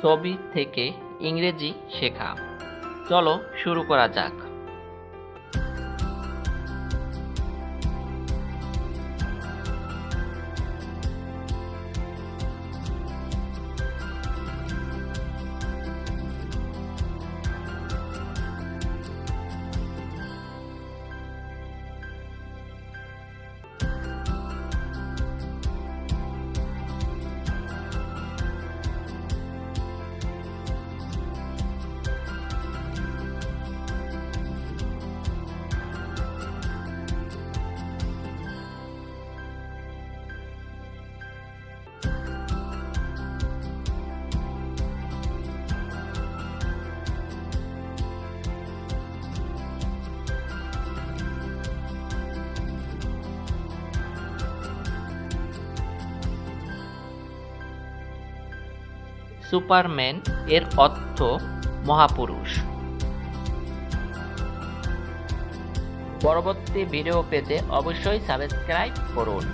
ছবি থেকে ইংরেজি শেখা। চলো শুরু করা যাক। সুপারম্যান এর অর্থ মহাপুরুষ। পরবর্তী ভিডিও পেতে অবশ্যই সাবস্ক্রাইব করুন।